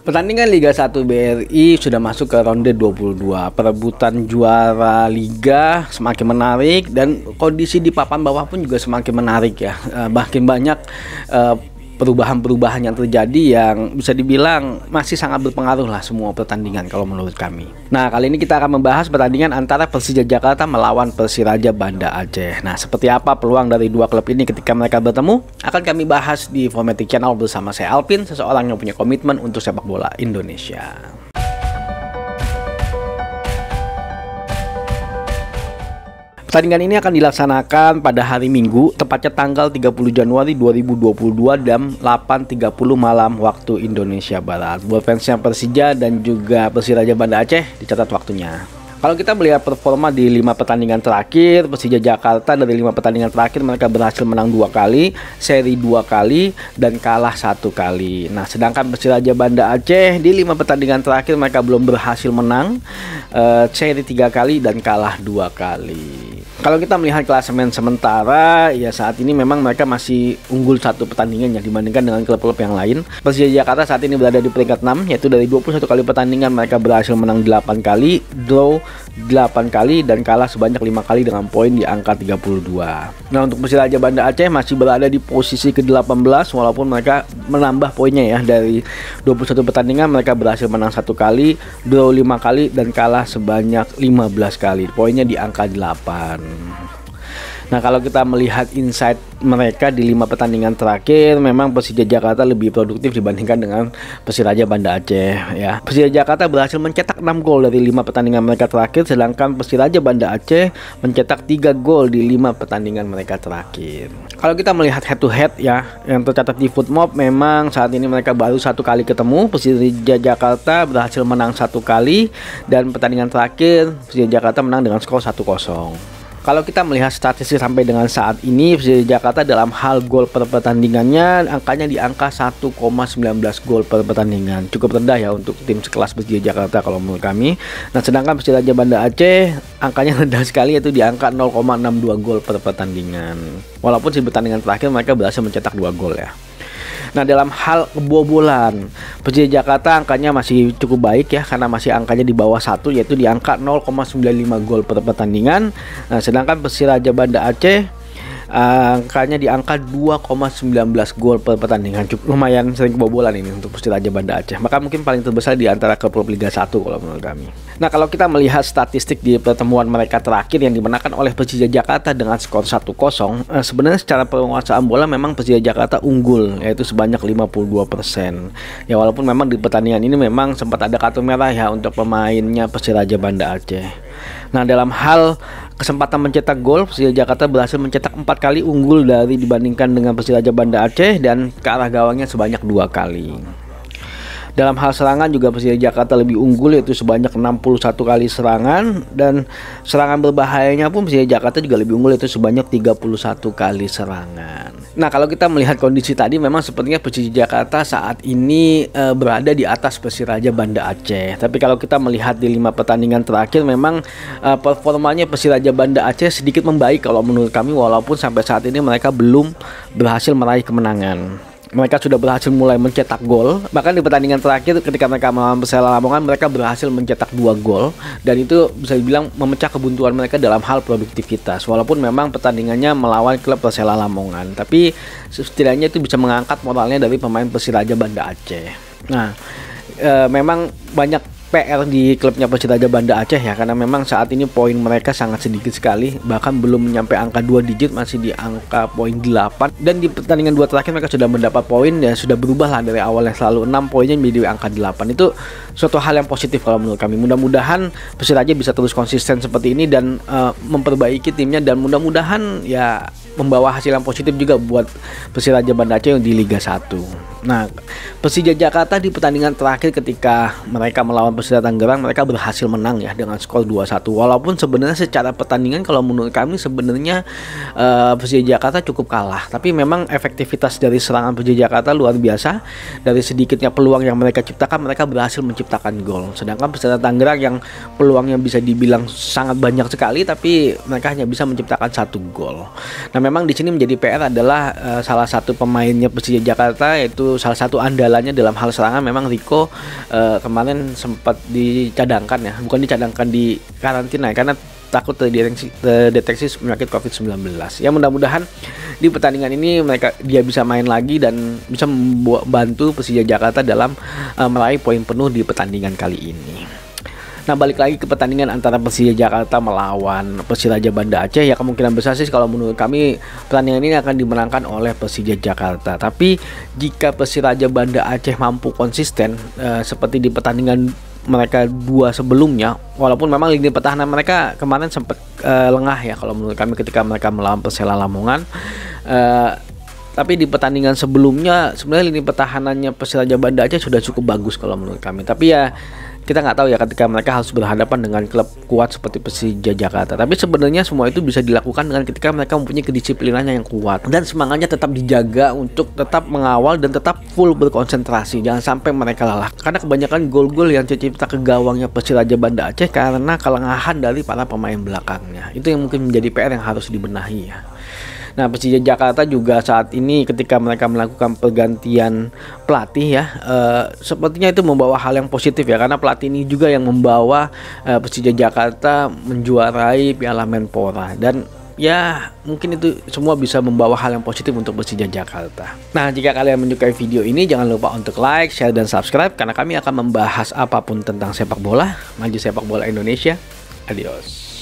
Pertandingan Liga 1 BRI sudah masuk ke ronde 22. Perebutan juara liga semakin menarik dan kondisi di papan bawah pun juga semakin menarik ya. Makin banyak perubahan-perubahan yang terjadi yang bisa dibilang masih sangat berpengaruh lah semua pertandingan kalau menurut kami. Nah, kali ini kita akan membahas pertandingan antara Persija Jakarta melawan Persiraja Banda Aceh. Nah, seperti apa peluang dari dua klub ini ketika mereka bertemu akan kami bahas di Formatic Channel bersama saya Alvin, seseorang yang punya komitmen untuk sepak bola Indonesia. Pertandingan ini akan dilaksanakan pada hari Minggu, tepatnya tanggal 30 Januari 2022 jam 8.30 malam waktu Indonesia Barat. Buat fansnya Persija dan juga Persiraja Banda Aceh, dicatat waktunya. Kalau kita melihat performa di 5 pertandingan terakhir, Persija Jakarta dari 5 pertandingan terakhir mereka berhasil menang 2 kali, seri 2 kali, dan kalah 1 kali. Nah, sedangkan Persiraja Banda Aceh di 5 pertandingan terakhir mereka belum berhasil menang, seri 3 kali dan kalah 2 kali. Kalau kita melihat klasemen sementara, ya saat ini memang mereka masih unggul 1 pertandingan ya dibandingkan dengan klub-klub yang lain. Persija Jakarta saat ini berada di peringkat 6, yaitu dari 21 kali pertandingan mereka berhasil menang 8 kali, draw 8 kali, dan kalah sebanyak 5 kali dengan poin di angka 32. Nah, untuk Persiraja Banda Aceh masih berada di posisi ke-18 walaupun mereka menambah poinnya ya, dari 21 pertandingan mereka berhasil menang 1 kali, draw 5 kali, dan kalah sebanyak 15 kali. Poinnya di angka 8. Nah, kalau kita melihat insight mereka di 5 pertandingan terakhir, memang Persija Jakarta lebih produktif dibandingkan dengan Persiraja Banda Aceh ya. Persija Jakarta berhasil mencetak 6 gol dari 5 pertandingan mereka terakhir, sedangkan Persiraja Banda Aceh mencetak 3 gol di 5 pertandingan mereka terakhir. Kalau kita melihat head to head ya, yang tercatat di Footmob, memang saat ini mereka baru 1 kali ketemu. Persija Jakarta berhasil menang 1 kali, dan pertandingan terakhir Persija Jakarta menang dengan skor 1-0. Kalau kita melihat statistik sampai dengan saat ini, Persija Jakarta dalam hal gol per pertandingannya angkanya di angka 1,19 gol per pertandingan. Cukup rendah ya untuk tim sekelas Persija Jakarta kalau menurut kami. Nah, sedangkan Persiraja Banda Aceh angkanya rendah sekali, yaitu di angka 0,62 gol per pertandingan. Walaupun di pertandingan terakhir mereka berhasil mencetak 2 gol ya. Nah, dalam hal kebobolan, Persija Jakarta angkanya masih cukup baik ya, karena masih angkanya di bawah 1, yaitu di angka 0,95 gol per pertandingan. Nah, sedangkan Persiraja Banda Aceh angkanya di angka 2,19 gol per pertandingan. Cukup lumayan sering kebobolan ini untuk Persiraja Banda Aceh. Maka mungkin paling terbesar di antara klub Liga 1 kalau menurut kami. Nah, kalau kita melihat statistik di pertemuan mereka terakhir yang dimenangkan oleh Persija Jakarta dengan skor 1-0, sebenarnya secara penguasaan bola memang Persija Jakarta unggul, yaitu sebanyak 52%. Ya, walaupun memang di pertandingan ini memang sempat ada kartu merah ya untuk pemainnya Persiraja Banda Aceh. Nah, dalam hal kesempatan mencetak gol, Persija Jakarta berhasil mencetak 4 kali unggul dari dibandingkan dengan Persiraja Banda Aceh, dan ke arah gawangnya sebanyak 2 kali. Dalam hal serangan juga Persija Jakarta lebih unggul, yaitu sebanyak 61 kali serangan, dan serangan berbahayanya pun Persija Jakarta juga lebih unggul, yaitu sebanyak 31 kali serangan. Nah, kalau kita melihat kondisi tadi, memang sepertinya Persija Jakarta saat ini berada di atas Persiraja Banda Aceh. Tapi kalau kita melihat di 5 pertandingan terakhir, memang performanya Persiraja Banda Aceh sedikit membaik kalau menurut kami, walaupun sampai saat ini mereka belum berhasil meraih kemenangan. Mereka sudah berhasil mulai mencetak gol. Bahkan di pertandingan terakhir ketika mereka melawan Persela Lamongan, mereka berhasil mencetak 2 gol, dan itu bisa dibilang memecah kebuntuan mereka dalam hal produktivitas. Walaupun memang pertandingannya melawan klub Persela Lamongan, tapi setidaknya itu bisa mengangkat moralnya dari pemain Persiraja Banda Aceh. Nah, memang banyak PR di klubnya Persiraja Banda Aceh ya, karena memang saat ini poin mereka sangat sedikit sekali, bahkan belum menyampai angka 2 digit, masih di angka poin 8. Dan di pertandingan 2 terakhir mereka sudah mendapat poin ya, sudah berubah lah dari awal yang selalu 6 poinnya menjadi angka 8. Itu suatu hal yang positif kalau menurut kami. Mudah-mudahan Persiraja bisa terus konsisten seperti ini dan memperbaiki timnya, dan mudah-mudahan ya membawa hasil yang positif juga buat Persiraja Banda Aceh di Liga 1. Nah, Persija Jakarta di pertandingan terakhir ketika mereka melawan Persita Tangerang, mereka berhasil menang ya dengan skor 2-1. Walaupun sebenarnya secara pertandingan kalau menurut kami sebenarnya Persija Jakarta cukup kalah, tapi memang efektivitas dari serangan Persija Jakarta luar biasa. Dari sedikitnya peluang yang mereka ciptakan, mereka berhasil menciptakan gol. Sedangkan Persita Tangerang yang peluangnya bisa dibilang sangat banyak sekali, tapi mereka hanya bisa menciptakan 1 gol. Nah, memang di sini menjadi PR adalah salah satu pemainnya Persija Jakarta, yaitu salah satu andalannya dalam hal serangan memang Rico kemarin sempat dicadangkan ya, bukan dicadangkan, di karantina ya, karena takut terdeteksi penyakit COVID-19. Ya mudah-mudahan di pertandingan ini dia bisa main lagi dan bisa membantu Persija Jakarta dalam meraih poin penuh di pertandingan kali ini. Nah, balik lagi ke pertandingan antara Persija Jakarta melawan Persiraja Banda Aceh, ya kemungkinan besar sih kalau menurut kami pertandingan ini akan dimenangkan oleh Persija Jakarta. Tapi jika Persiraja Banda Aceh mampu konsisten seperti di pertandingan mereka dua sebelumnya, walaupun memang lini pertahanan mereka kemarin sempat lengah ya kalau menurut kami ketika mereka melawan Persela Lamongan, tapi di pertandingan sebelumnya sebenarnya lini pertahanannya Persiraja Banda Aceh sudah cukup bagus kalau menurut kami. Tapi ya kita nggak tahu ya ketika mereka harus berhadapan dengan klub kuat seperti Persija Jakarta. Tapi sebenarnya semua itu bisa dilakukan dengan ketika mereka mempunyai kedisiplinannya yang kuat dan semangatnya tetap dijaga untuk tetap mengawal dan tetap full berkonsentrasi. Jangan sampai mereka lelah, karena kebanyakan gol-gol yang tercipta ke gawangnya Persiraja Banda Aceh karena kelengahan dari para pemain belakangnya. Itu yang mungkin menjadi PR yang harus dibenahi ya. Nah, Persija Jakarta juga saat ini ketika mereka melakukan pergantian pelatih ya, sepertinya itu membawa hal yang positif ya, karena pelatih ini juga yang membawa Persija Jakarta menjuarai Piala Menpora, dan ya mungkin itu semua bisa membawa hal yang positif untuk Persija Jakarta. Nah, jika kalian menyukai video ini jangan lupa untuk like, share, dan subscribe, karena kami akan membahas apapun tentang sepak bola, maju sepak bola Indonesia. Adios.